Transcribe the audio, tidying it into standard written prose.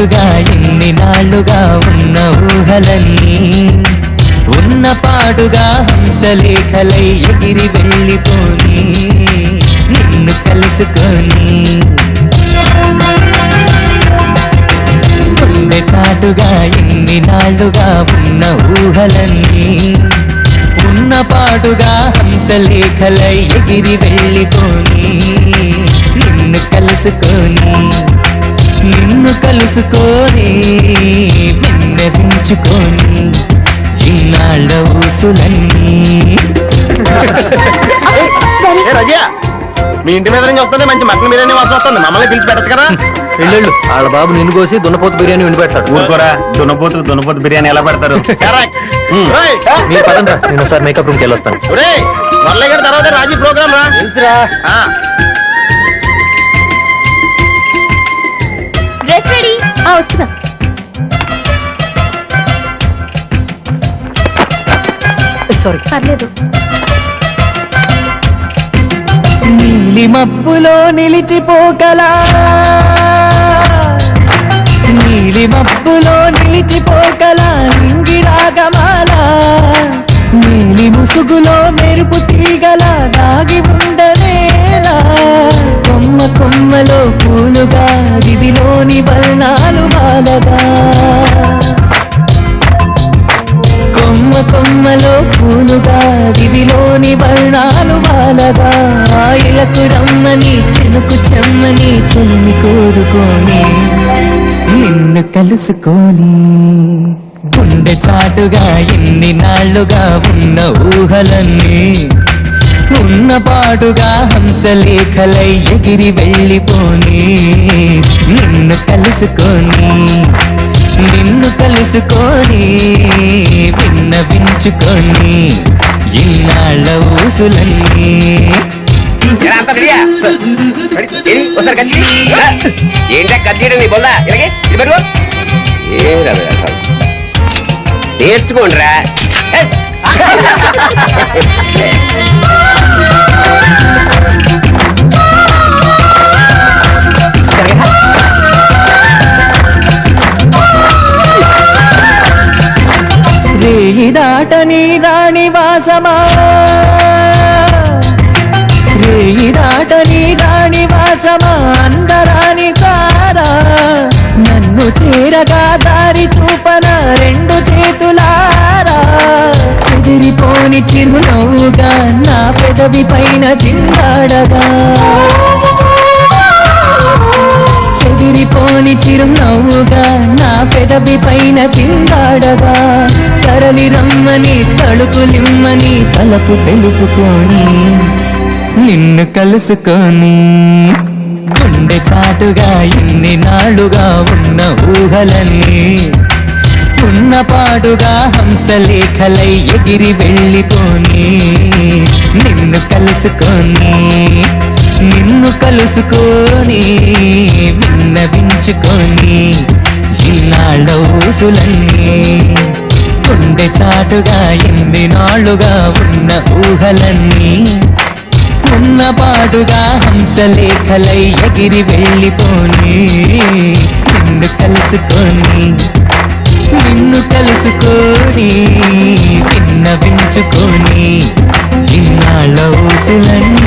పాటుగా ఎన్ని నాళ్ళుగా ఉన్న ఊహలన్నీ ఉన్న పాటుగా హంసలేఖలై ఎగిరి వెళ్ళిపోని నిన్ను కలుసుకొని గుండె చాటుగా ఎన్ని నాళ్ళుగా ఉన్న ఊహలన్నీ ఉన్న పాటుగా హంసలేఖలై ఎగిరి వెళ్ళిపోని నిన్ను కలుసుకొని విన్నవించుకొని ఇన్నాళ్ళ ఊసులన్నీ. రజా మీ ఇంటి మీద నుంచి వస్తుంది మంచి మటన్ బిర్యానీ వాసన వస్తుంది, మమ్మల్ని పిలిచి పెట్టచ్చు కదా. వెళ్ళు, వాళ్ళ బాబు నిన్ను కోసి దున్నపోతు బిర్యానీ వండి పెడతాడు. ఊరుకోరా, దున్నపోతు బిర్యానీ ఎలా పెడతారు? మీరు పదండి, నేను ఒకసారి మేకప్ రూమ్కి వెళ్ళొస్తాను. మొదలై గారి తర్వాత రాజీ ప్రోగ్రామ్ రా. Dress ready. వస్తున్నా. సారీ. పర్లేదు. నీలి మబ్బులో నిలిచిపోకలా, నీలి మబ్బులో నిలిచిపోకలా నింగిరాగమాల, నీలి ముసుగులో మెరుపు తీగలా దాగి ఉండలేలా, కొమ్మ కొమ్మలో పూలుగా దివిలోని వర్ణాలు మాలగా, కొమ్మ కొమ్మలో పూలుగా దివిలోని వర్ణాలు మాలగా, ఇలకు రమ్మని చినుకు చెమ్మని చెలిమి కోరుకొని నిన్ను కలుసుకొని గుండె చాటుగా ఎన్ని నాళ్ళుగా ఉన్న ఊహలన్నీ ఉన్న పాటుగా హంసలేఖలై ఎగిరి వెళ్ళిపోని నిన్ను కలుసుకొని విన్నవించుకొని ఇన్నాళ్ళ ఊసులన్నీ. ఏంటా కత్తియడం నీ బొల్ల ఇలాగే నేర్చుకోండిరా. రేయి దాటని రాణివాసమా, రేయి దాటని రాణివాసమా, అందరాని తారా నన్ను చేరగా దారి చూపన రెండు చేతులారా, చెదిరిపోని చిరునవ్వుగా నా పెదవి పైన చిందాడగా, చెదిరిపోని చిరునవ్వుగా నా పెదవి పైన చిందాడగా, తరలి రమ్మని తలుపులిమ్మని తలపు తెలుపుకొని నిన్ను కలుసుకొని గుండె చాటుగా ఎన్ని నాళ్ళుగా ఉన్న ఊహలన్నీ ఉన్న పాటుగా హంసలేఖలై ఎగిరి వెళ్ళిపోని నిన్ను కలుసుకొని విన్నవించుకొని ఇన్నాళ్ళ ఊసులన్నీ గుండె చాటుగా ఎన్ని నాళ్ళుగా ఉన్న ఊహలన్నీ ఉన్న పాటుగా హంసలేఖలై ఎగిరి వెళ్ళిపోని నిన్ను కలుసుకొని విన్నవించుకొని ఇన్నాళ్ళ ఊసులన్నీ.